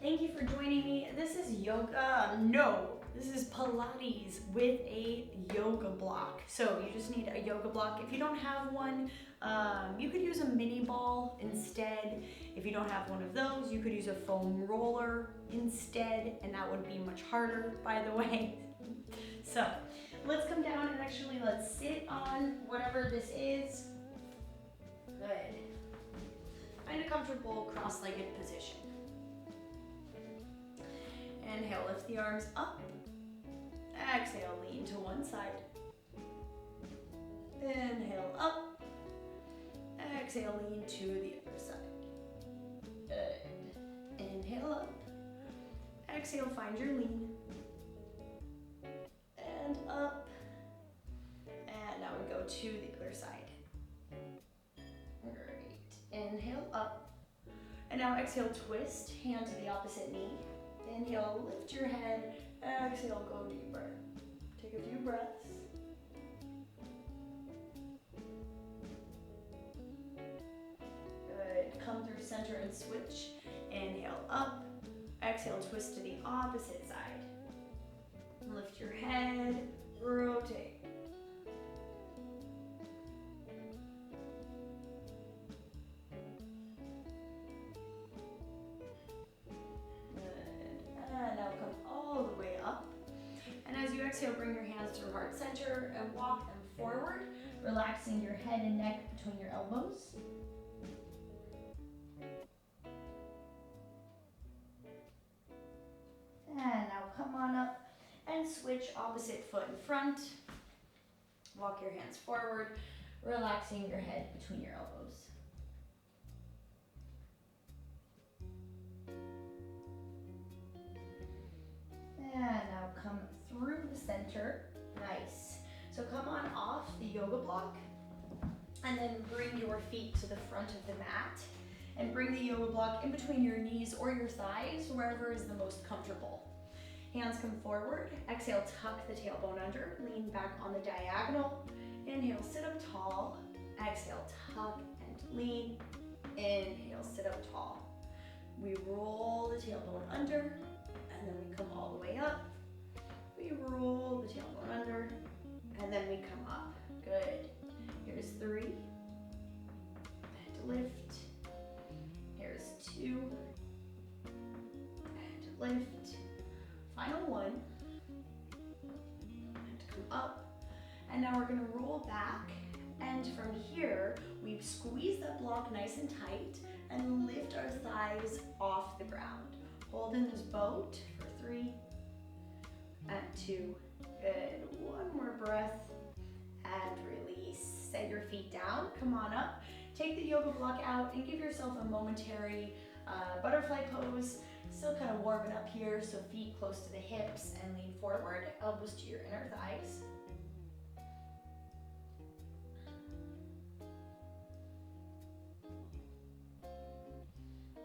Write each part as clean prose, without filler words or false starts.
Thank you for joining me. This is yoga. No, this is Pilates with a yoga block. So you just need a yoga block. If you don't have one, you could use a mini ball instead. If you don't have one of those, you could use a foam roller instead, and that would be much harder, by the way. So let's come down and actually let's sit on whatever this is. Good. Find a comfortable cross-legged position. Inhale, lift the arms up. Exhale, lean to one side. Inhale, up. Exhale, lean to the other side. Good. Inhale, up. Exhale, find your lean. And up. And now we go to the other side. Great. Inhale, up. And now exhale, twist, hand to the opposite knee. Inhale, lift your head. Exhale, go deeper. Take a few breaths. Good. Come through center and switch. Inhale, up. Exhale, twist to the opposite side. Lift your head. Rotate. Exhale, bring your hands through heart center and walk them forward, relaxing your head and neck between your elbows. And now come on up and switch opposite foot in front. Walk your hands forward, relaxing your head between your elbows. And now come through the center. Nice. So come on off the yoga block and then bring your feet to the front of the mat and bring the yoga block in between your knees or your thighs, wherever is the most comfortable. Hands come forward. Exhale, tuck the tailbone under. Lean back on the diagonal. Inhale, sit up tall. Exhale, tuck and lean. Inhale, sit up tall. We roll the tailbone under. And then we come all the way up. We roll the tailbone under, and then we come up. Good. Here's 3. And lift. Here's 2. And lift. Final 1. And come up. And now we're going to roll back. And from here, we squeeze that block nice and tight and lift our thighs off the ground. Hold in this boat for 3 and 2. Good. One more breath and release. Set your feet down. Come on up. Take the yoga block out and give yourself a momentary butterfly pose. Still kind of warming up here, so feet close to the hips and lean forward. Elbows to your inner thighs.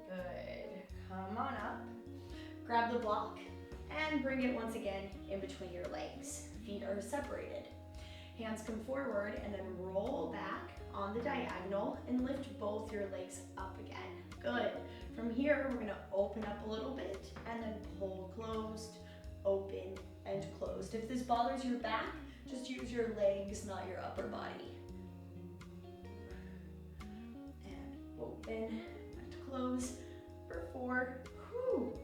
Good. Come on up. Grab the block and bring it once again in between your legs. Feet are separated. Hands come forward and then roll back on the diagonal and lift both your legs up again. Good. From here, we're gonna open up a little bit and then pull closed, open, and closed. If this bothers your back, just use your legs, not your upper body. And open and close for 4. Whew.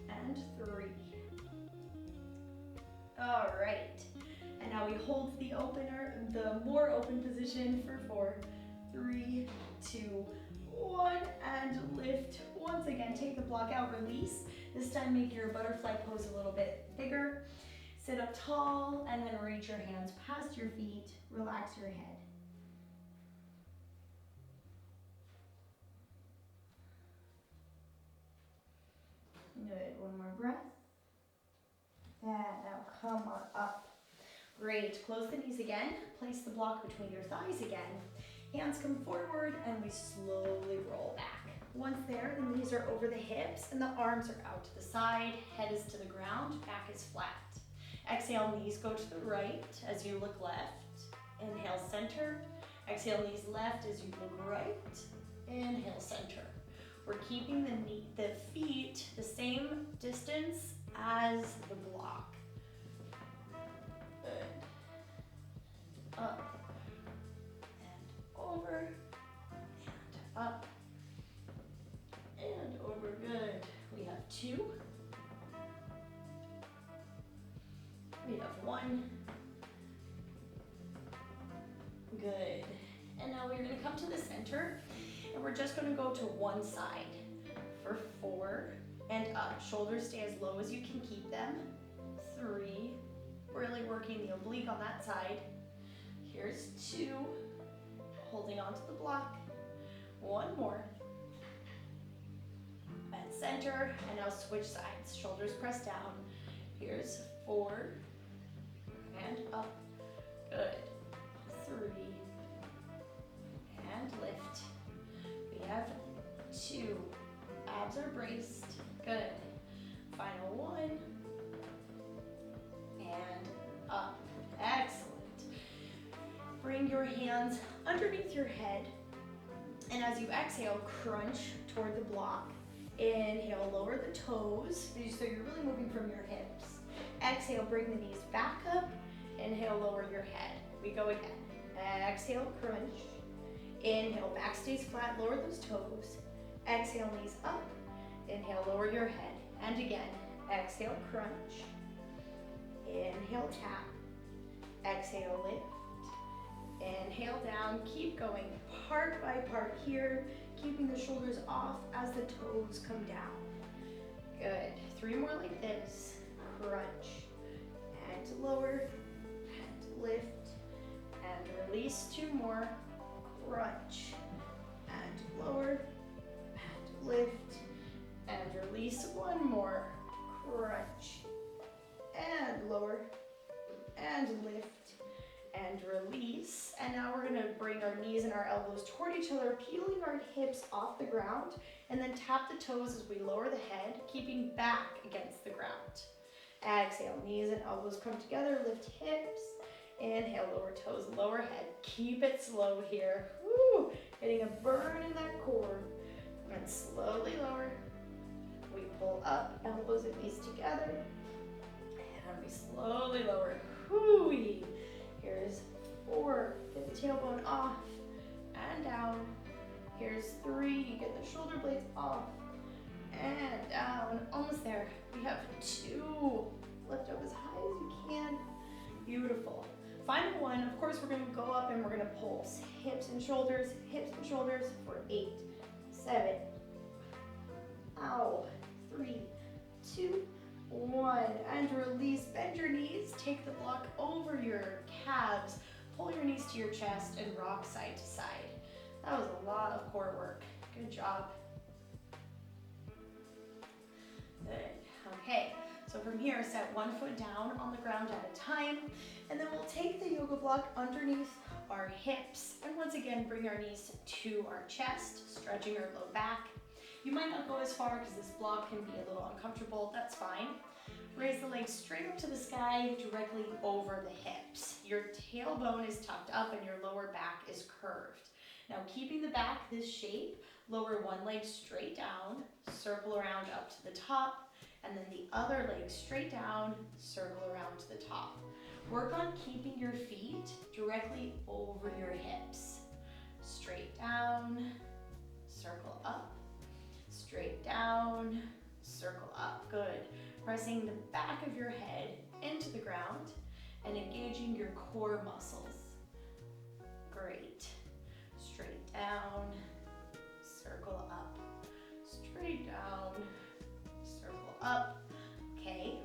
And 3. All right. And now we hold the more open position for 4, 3, 2, 1, and lift. Once again, take the block out, release. This time make your butterfly pose a little bit bigger. Sit up tall and then reach your hands past your feet. Relax your head. Good, one more breath. And now come on up. Great, close the knees again. Place the block between your thighs again. Hands come forward and we slowly roll back. Once there, the knees are over the hips and the arms are out to the side. Head is to the ground, back is flat. Exhale, knees go to the right as you look left. Inhale, center. Exhale, knees left as you look right. Inhale, center. We're keeping the feet the same distance as the block. Good. Up and over and up and over. Good. We have 2. We have 1. Good. And now we're going to come to the center, and we're just going to go to one side for 4 and up. Shoulders stay as low as you can keep them. 3. Really working the oblique on that side. Here's 2. Holding onto the block. 1 more. At center, and now switch sides. Shoulders press down. Here's 4 and up. Good. 3 and lift. We have 2. Abs are braced. Good. Final 1 and up. Excellent. Bring your hands underneath your head, and as you exhale, crunch toward the block. Inhale, lower the toes, so you're really moving from your hips. Exhale, bring the knees back up. Inhale, lower your head. We go again. Exhale, crunch. Inhale, back stays flat, lower those toes. Exhale, knees up. Inhale, lower your head. And again, exhale, crunch. Inhale, tap. Exhale, lift. Inhale, down. Keep going part by part here, keeping the shoulders off as the toes come down. Good. 3 more like this. Crunch. And lower. And lift. And release. 2 more. Crunch. And lower. And lift. And release. 1 more. Crunch. And lower. And lift. And release. And now we're gonna bring our knees and our elbows toward each other, peeling our hips off the ground, and then tap the toes as we lower the head, keeping back against the ground. Exhale, knees and elbows come together, lift hips. Inhale, lower toes, lower head. Keep it slow here. Woo! Getting a burn in that core. And slowly lower. We pull up, elbows and knees together. And we slowly lower. Whoo-wee. Here's 4, get the tailbone off and down. Here's 3, get the shoulder blades off and down. Almost there. We have 2. Lift up as high as you can. Beautiful. Final 1, of course, we're going to go up and we're going to pulse. Hips and shoulders for 8, 7, 3, 2, 1, and release. Bend your knees, take the block over your calves, pull your knees to your chest, and rock side to side. That was a lot of core work. Good job. Good. Okay, so from here, set 1 foot down on the ground at a time, and then we'll take the yoga block underneath our hips, and once again, bring our knees to our chest, stretching our low back. You might not go as far because this block can be a little uncomfortable. That's fine. Raise the legs straight up to the sky, directly over the hips. Your tailbone is tucked up and your lower back is curved. Now, keeping the back this shape, lower one leg straight down, circle around up to the top, and then the other leg straight down, circle around to the top. Work on keeping your feet directly over your hips. Straight down, circle up. Straight down, circle up. Good. Pressing the back of your head into the ground and engaging your core muscles. Great. Straight down, circle up. Straight down, circle up. Okay.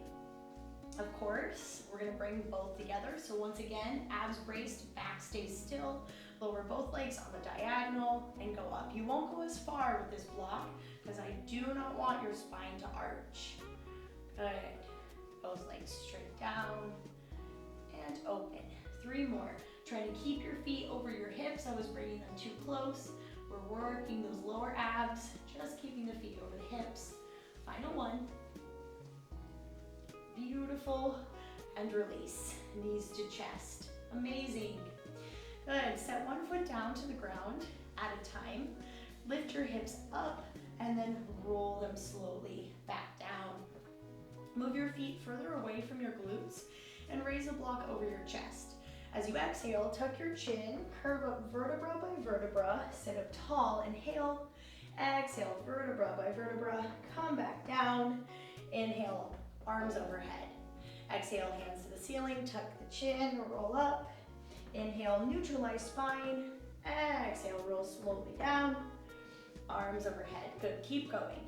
Of course, we're going to bring both together. So once again, abs braced, back stays still. Lower both legs on the diagonal and go up. You won't go as far with this block because I do not want your spine to arch. Good. Both legs straight down and open. 3 more. Try to keep your feet over your hips. I was bringing them too close. We're working those lower abs, just keeping the feet over the hips. Final 1. Beautiful. And release. Knees to chest. Amazing. Good. Set 1 foot down to the ground at a time. Lift your hips up and then roll them slowly back down. Move your feet further away from your glutes and raise the block over your chest. As you exhale, tuck your chin, curve up vertebra by vertebra, sit up tall, inhale, exhale, vertebra by vertebra, come back down, inhale, arms overhead. Exhale, hands to the ceiling, tuck the chin, roll up, inhale, neutralize spine, exhale, roll slowly down, arms overhead. Good, keep going.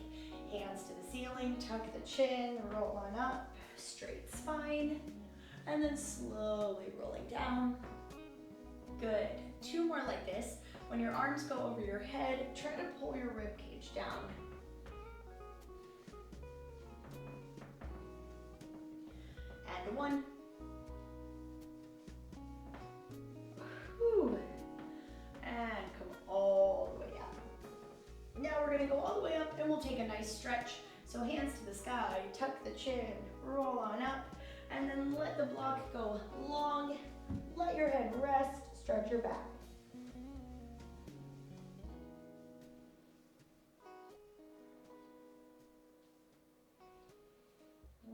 Hands to the ceiling, tuck the chin, roll on up, straight spine, and then slowly rolling down. Good. 2 more like this. When your arms go over your head, try to pull your rib cage down. And 1. Whew. And come all the way up. Now we're gonna go all the way up and we'll take a nice stretch. So hands to the sky, tuck the chin, roll on up, and then let the block go long. Let your head rest, stretch your back.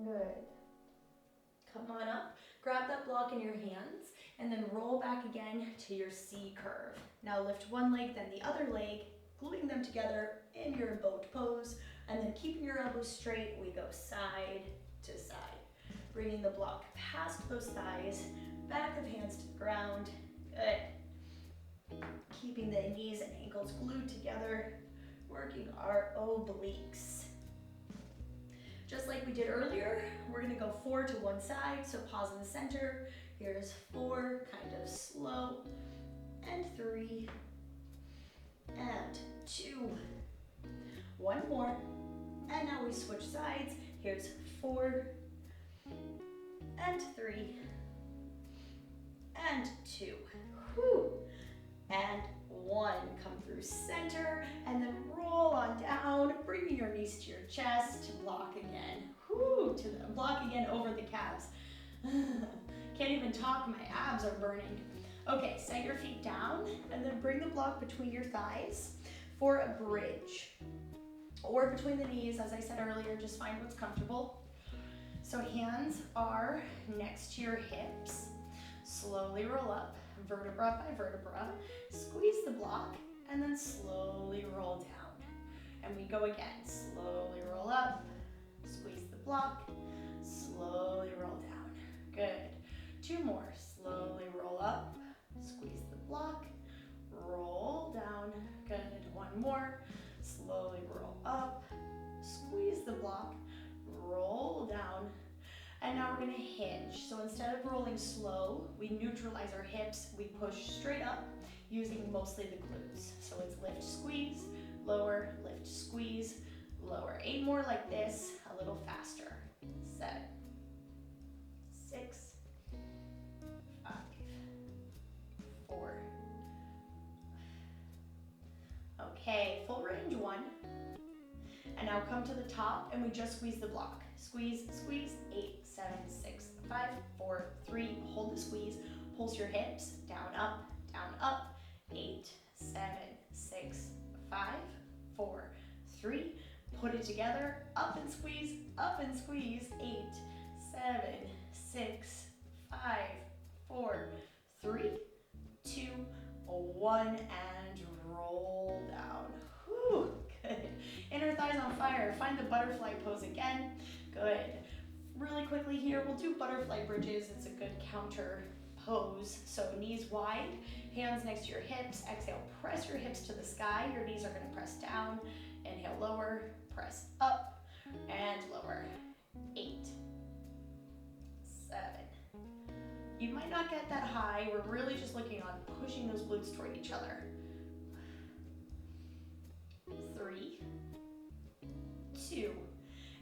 Good. Come on up, grab that block in your hands, and then roll back again to your C curve. Now lift one leg, then the other leg, gluing them together in your boat pose, and then keeping your elbows straight, we go side to side. Bringing the block past those thighs, back of hands to the ground. Good. Keeping the knees and ankles glued together, working our obliques. Just like we did earlier, we're gonna go 4 to one side, so pause in the center. Here's 4, kind of slow, and 3, and 2. 1 more, and now we switch sides. Here's 4, and 3, and 2. Whew. And 1. Come through center, and then roll on down, bringing your knees to your chest, block again. Whew, block again over the calves. Can't even talk, my abs are burning. Okay, set your feet down, and then bring the block between your thighs for a bridge. Or between the knees, as I said earlier, just find what's comfortable. So hands are next to your hips. Slowly roll up, vertebra by vertebra. Squeeze the block, and then slowly roll down. And we go again. Slowly roll up, squeeze the block, slowly roll down. Good. 2 more. Slowly roll up, squeeze the block, roll down. Good. 1 more. Slowly roll up, squeeze the block, roll down. And now we're gonna hinge. So instead of rolling slow, we neutralize our hips, we push straight up using mostly the glutes. So it's lift, squeeze, lower, lift, squeeze, lower. 8 more like this, a little faster. 7, 6, 5, 4. Okay, full range 1. And now come to the top and we just squeeze the block. Squeeze, squeeze, 8, 7, 6, 5, 4, 3, hold the squeeze, pulse your hips, down, up, 8, 7, 6, 5, 4, 3, put it together, up and squeeze, 8, 7, 6, 5, 4, 3, 2, 1, and roll down. Whew, good. Inner thighs on fire. Find the butterfly pose again. Good. Really quickly here, we'll do butterfly bridges. It's a good counter pose. So knees wide, hands next to your hips. Exhale, press your hips to the sky. Your knees are going to press down. Inhale, lower, press up, and lower. 8, 7. You might not get that high. We're really just looking on pushing those glutes toward each other. 3, 2,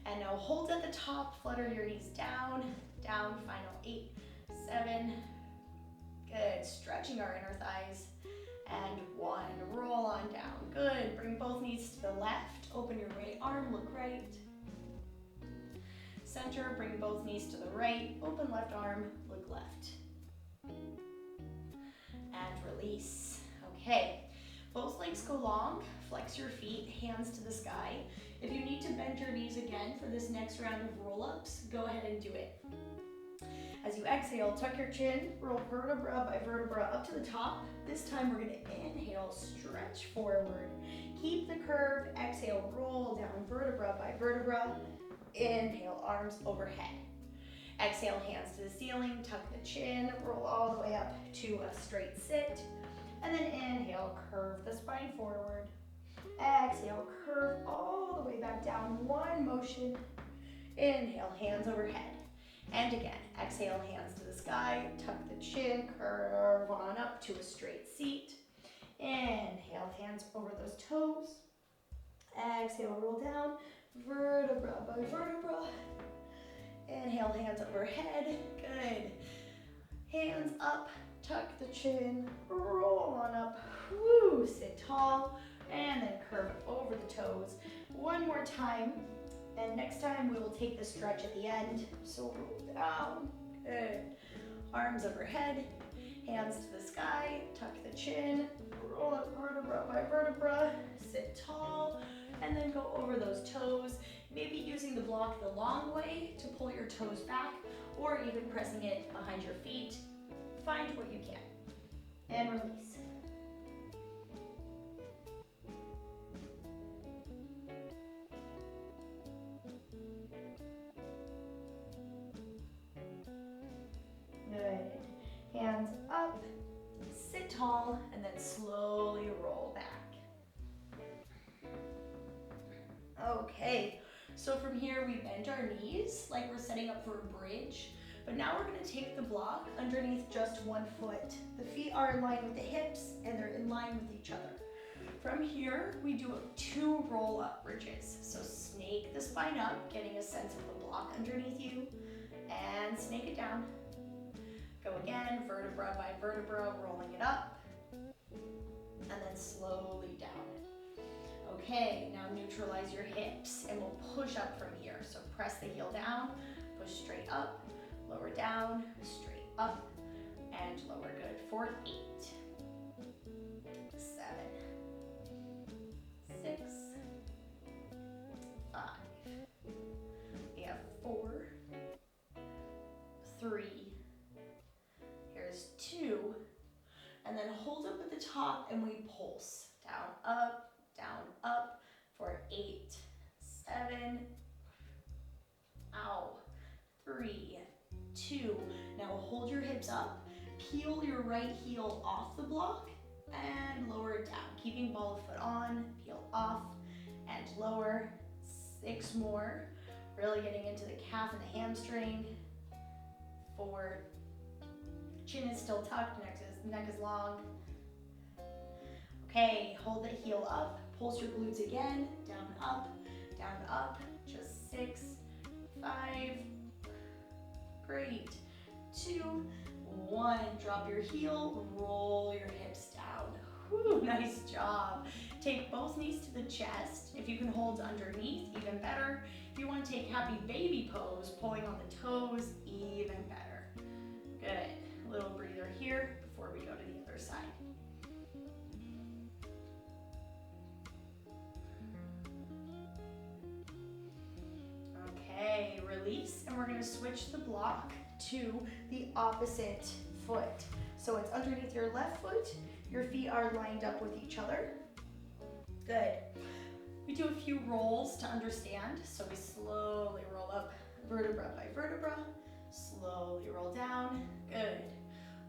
and now hold at the top, flutter your knees down, down, final 8, 7, good, stretching our inner thighs, and 1, roll on down, good, bring both knees to the left, open your right arm, look right, center, bring both knees to the right, open left arm, look left, and release. Okay, Both legs go long, flex your feet, hands to the sky. If you need to bend your knees again for this next round of roll-ups, go ahead and do it. As you exhale, tuck your chin, roll vertebra by vertebra up to the top. This time we're gonna inhale, stretch forward. Keep the curve, exhale, roll down vertebra by vertebra. Inhale, arms overhead. Exhale, hands to the ceiling, tuck the chin, roll all the way up to a straight sit. And then inhale, curve the spine forward. Exhale, curve all the way back down, one motion. Inhale, hands overhead. And again, exhale, hands to the sky, tuck the chin, curve on up to a straight seat. Inhale, hands over those toes. Exhale, roll down, vertebra by vertebra. Inhale, hands overhead, good. Hands up, tuck the chin, roll on up, woo, sit tall, and then curve over the toes. One more time. And next time we will take the stretch at the end. So roll down, good. Arms overhead, hands to the sky, tuck the chin, roll up vertebra by vertebra, sit tall, and then go over those toes. Maybe using the block the long way to pull your toes back, or even pressing it behind your feet. Find what you can. And release. Good. Hands up, sit tall, and then slowly roll back. Okay, so from here we bend our knees like we're setting up for a bridge, but now we're gonna take the block underneath just one foot. The feet are in line with the hips and they're in line with each other. From here, we do 2 roll-up bridges. So snake the spine up, getting a sense of the block underneath you, and snake it down. Go again, vertebra by vertebra, rolling it up, and then slowly down. Okay, now neutralize your hips, and we'll push up from here. So press the heel down, push straight up, lower down, straight up, and lower. Good for 8, 7, 6, 5. We have 4, 3. Here's 2, and then hold up at the top, and we pulse down, up for 8, 7. Ow. 3, 2. Now hold your hips up, peel your right heel off the block, and lower it down. Keeping ball of foot on, peel off, and lower. 6 more. Really getting into the calf and the hamstring. 4. Chin is still tucked, neck is long. Okay, hold the heel up, pulse your glutes again, down, up, just 6, 5, great, 2, 1, drop your heel, roll your hips down. Whew, nice job. Take both knees to the chest. If you can hold underneath, even better. If you want to take happy baby pose, pulling on the toes, even better. Good. A little breather here before we go to the other side. Okay, release, and we're going to switch the block to the opposite foot. So it's underneath your left foot, your feet are lined up with each other. Good. We do a few rolls to understand, so we slowly roll up vertebra by vertebra, slowly roll down, good.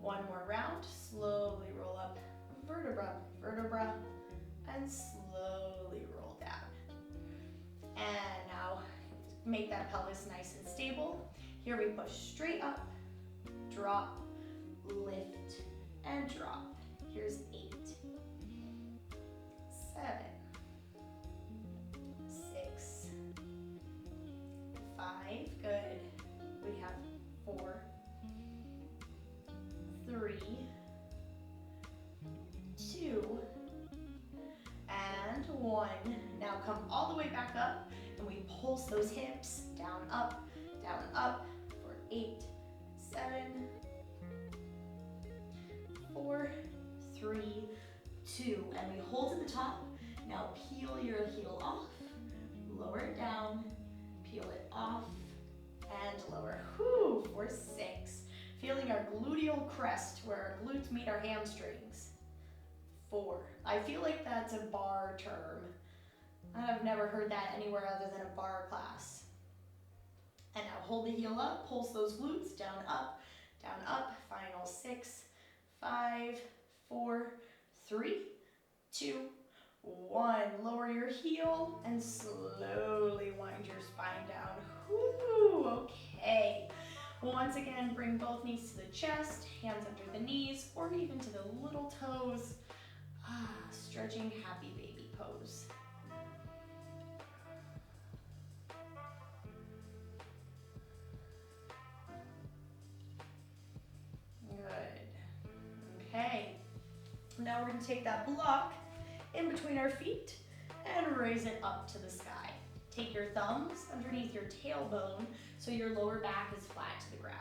One more round, slowly roll up vertebra by vertebra, and slowly roll down. And now make that pelvis nice and stable. Here we push straight up, drop, lift, and drop. Here's 8, 7, 6, 5, good. We have 4, 3, 2, and 1. Now come all the way back up, and we pulse those hips down, up, for 8, 7, 4, 3, 2, and we hold to the top. Now peel your heel off, lower it down, peel it off, and lower. Whew, for 6. Feeling our gluteal crest, where our glutes meet our hamstrings. 4. I feel like that's a bar term. I've never heard that anywhere other than a bar class. And now hold the heel up, pulse those glutes, down, up, final 6, 5, 4, 3, 2, 1. Lower your heel and slowly wind your spine down. Whoo, okay. Once again, bring both knees to the chest, hands under the knees, or even to the little toes. Stretching happy baby pose. Good. Okay. Now we're going to take that block in between our feet and raise it up to the sky. Take your thumbs underneath your tailbone so your lower back is flat to the ground.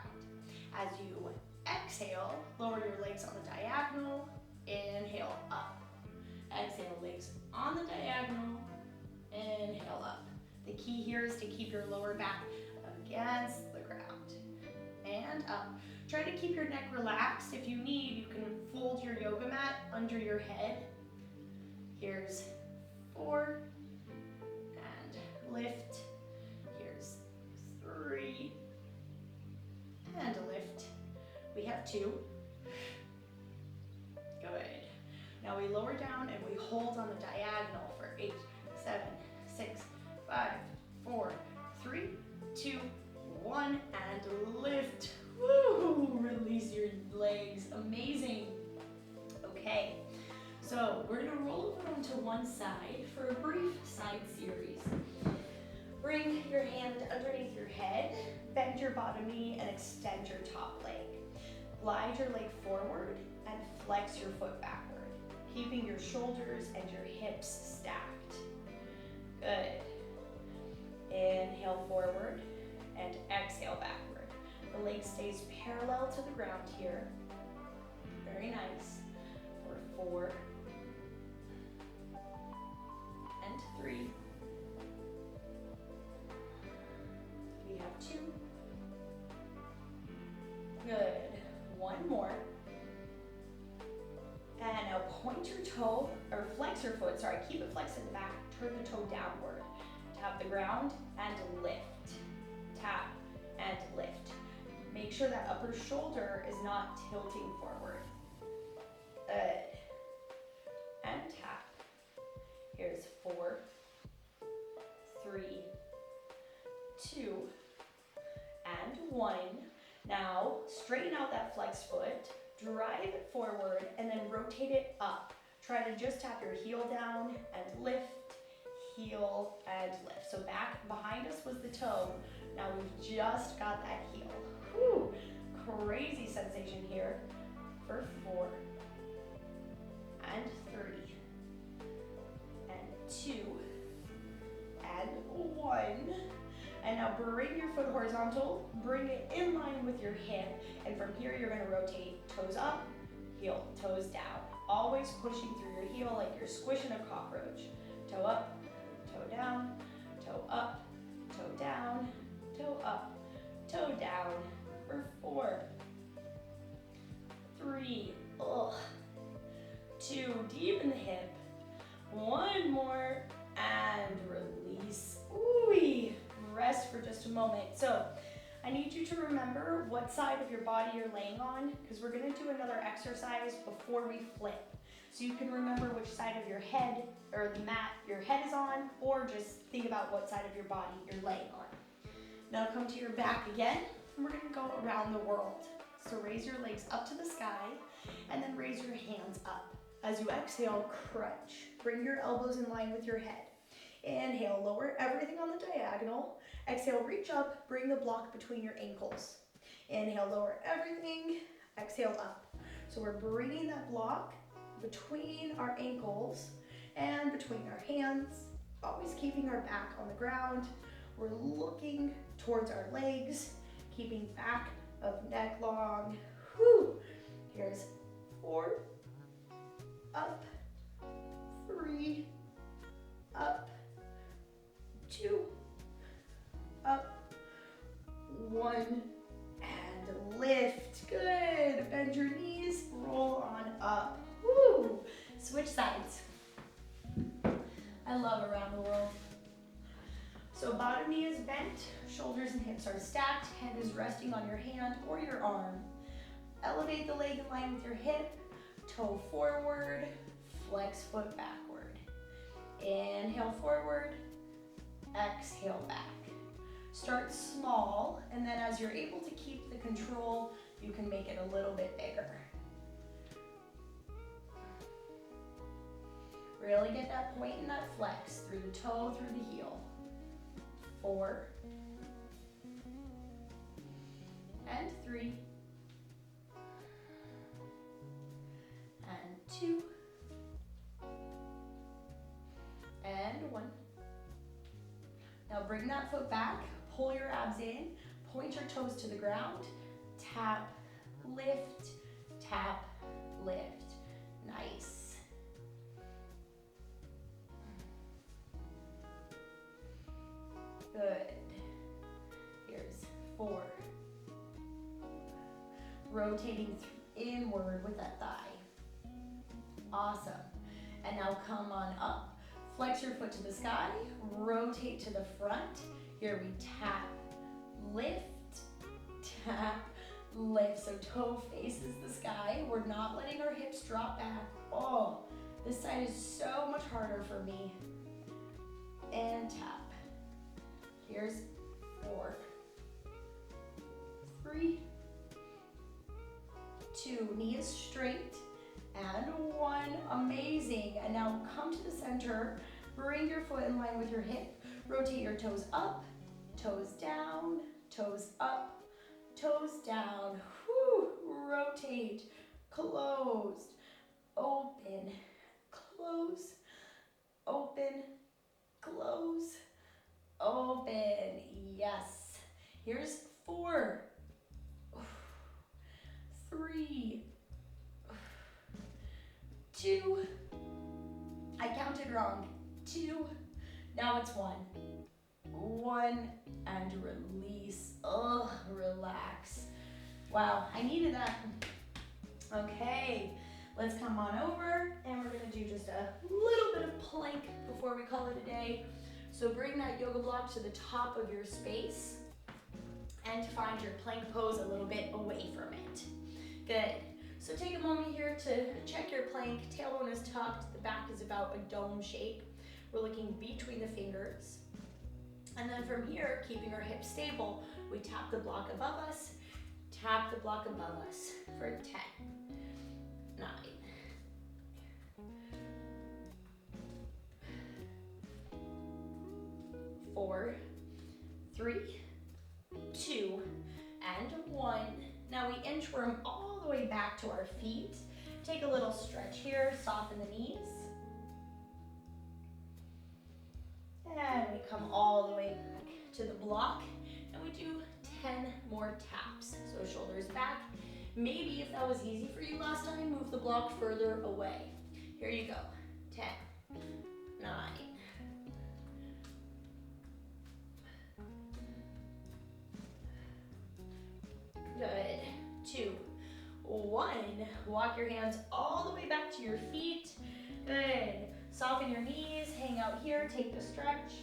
As you exhale, lower your legs on the diagonal. Inhale up. Exhale, legs on the diagonal. Inhale up. The key here is to keep your lower back against the ground. And up. Try to keep your neck relaxed. If you need, you can fold your yoga mat under your head. Here's 4. And lift. Here's 3. And a lift. We have 2. Good. Now we lower down and we hold on the diagonal for 8, 7, 6, 5, 4, 3, 2, 1, and lift. Woo! Release your legs. Amazing. Okay, so we're gonna roll over onto one side for a brief side series. Bring your hand underneath your head, bend your bottom knee, and extend your top leg. Glide your leg forward and flex your foot backward, keeping your shoulders and your hips stacked. Good. Inhale forward and exhale backward. The leg stays parallel to the ground here. Very nice. For 4 and 3. We have 2. Good. 1 more. And now point your toe, or flex your foot, sorry, keep it flexed in the back. Turn the toe downward. Tap the ground and lift. Tap and lift. Make sure that upper shoulder is not tilting forward. Good. And tap. Here's 4, 3, 2, and 1. Now, straighten out that flexed foot, drive it forward, and then rotate it up. Try to just tap your heel down and lift, heel, and lift. So back behind us was the toe. Now we've just got that heel. Whew, crazy sensation here for 4 and 3 and 2 and 1. And now bring your foot horizontal, bring it in line with your hip, and from here you're gonna rotate toes up, heel, toes down. Always pushing through your heel like you're squishing a cockroach. Toe up, toe down, toe up, toe down, toe up, toe down. For 4, 3, 2, deep in the hip. 1 more, and release. Ooh, rest for just a moment. So I need you to remember what side of your body you're laying on, because we're gonna do another exercise before we flip. So you can remember which side of your head, or the mat your head is on, or just think about what side of your body you're laying on. Now come to your back again, and we're gonna go around the world. So raise your legs up to the sky, and then raise your hands up. As you exhale, crunch. Bring your elbows in line with your head. Inhale, lower everything on the diagonal. Exhale, reach up, bring the block between your ankles. Inhale, lower everything. Exhale, up. So we're bringing that block between our ankles and between our hands, always keeping our back on the ground. We're looking towards our legs, keeping back of neck long. Whew. Here's 4, up, 3, up, 2, up, 1, and lift. Good. Bend your knees, roll on up. Woo. Switch sides. I love around the world. So bottom knee is bent, shoulders and hips are stacked, head is resting on your hand or your arm. Elevate the leg in line with your hip, toe forward, flex foot backward. Inhale forward, exhale back. Start small, and then as you're able to keep the control, you can make it a little bit bigger. Really get that point and that flex through the toe, through the heel. 4, and 3, and 2, and 1. Now bring that foot back, pull your abs in, point your toes to the ground, tap, lift, tap, lift. Nice. Good. Here's 4. Rotating inward with that thigh. Awesome. And now come on up. Flex your foot to the sky. Rotate to the front. Here we tap, lift, tap, lift. So toe faces the sky. We're not letting our hips drop back. Oh, this side is so much harder for me. And tap. Here's 4, 3, 2, knees straight, and 1, amazing. And now come to the center, bring your foot in line with your hip, rotate your toes up, toes down, toes up, toes down. Whew. Rotate, closed, open, close, open, close, open. Yes. Here's 4, 3, 2. I counted wrong. 2. Now it's 1. 1 and release. Ugh, relax. Wow, I needed that. Okay, let's come on over and we're gonna do just a little bit of plank before we call it a day. So bring that yoga block to the top of your space and find your plank pose a little bit away from it. Good. So take a moment here to check your plank. Tailbone is tucked, the back is about a dome shape. We're looking between the fingers. And then from here, keeping our hips stable, we tap the block above us, tap the block above us for 10, 9, 4, 3, 2, and 1. Now we inchworm all the way back to our feet. Take a little stretch here, soften the knees. And we come all the way back to the block, and we do 10 more taps. So shoulders back. Maybe if that was easy for you last time, move the block further away. Here you go. 10, 9, 2, 1. Walk your hands all the way back to your feet. Good. Soften your knees, hang out here, take the stretch.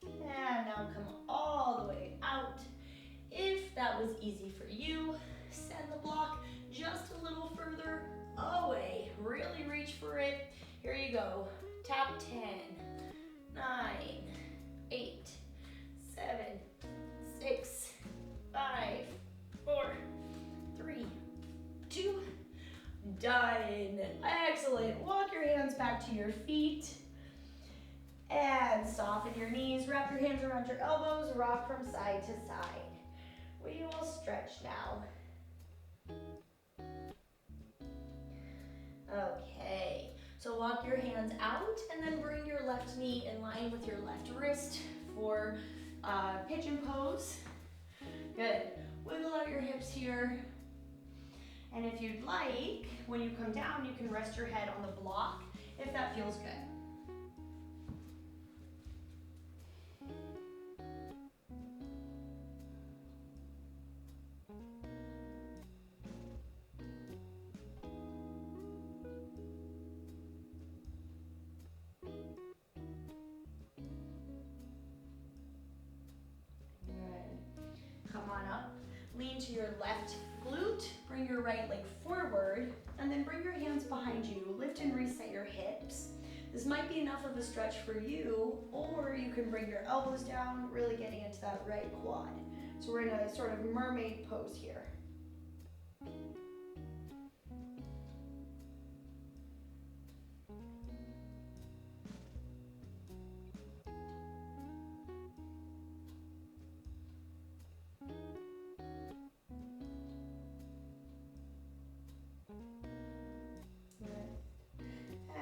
And now come all the way out. If that was easy for you, send the block just a little further away. Really reach for it. Here you go. Tap 10, 9, 8, 7, 6, 5, 4, 3, 2, done. Excellent. Walk your hands back to your feet and soften your knees. Wrap your hands around your elbows, rock from side to side. We will stretch now. Okay, so walk your hands out and then bring your left knee in line with your left wrist for pigeon pose. Good. Wiggle out your hips here. And if you'd like, when you come down, you can rest your head on the block if that feels good. Come on up, lean to your left glute, bring your right leg forward, and then bring your hands behind you. Lift and reset your hips. This might be enough of a stretch for you, or you can bring your elbows down, really getting into that right quad. So we're in a sort of mermaid pose here.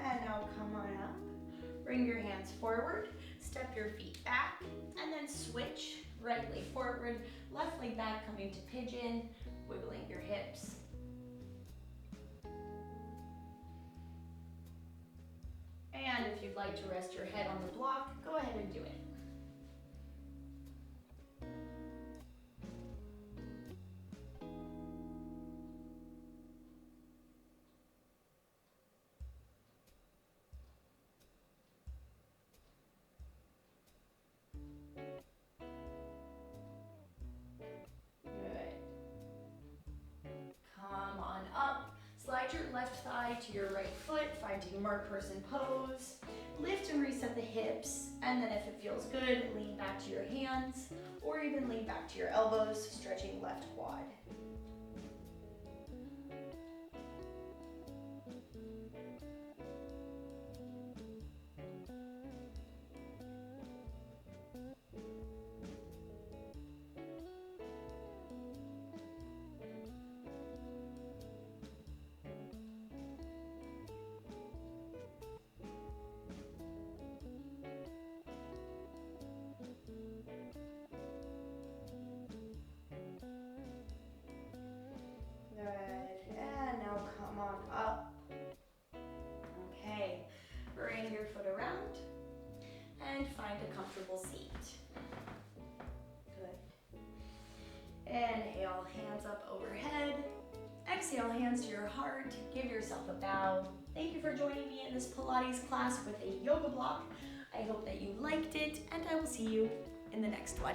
And now come on up. Bring your hands forward, step your feet back, and then switch. Right leg forward, left leg back, coming to pigeon, wiggling your hips. And if you'd like to rest your head on the block, go ahead and do it. Slide your left thigh to your right foot, finding mark person pose. Lift and reset the hips, and then if it feels good, lean back to your hands, or even lean back to your elbows, stretching left quad. Good, and now come on up. Okay, bring your foot around and find a comfortable seat. Good. Inhale, hands up overhead. Exhale, hands to your heart. Give yourself a bow. Thank you for joining me in this Pilates class with a yoga block. I hope that you liked it, and I will see you in the next one.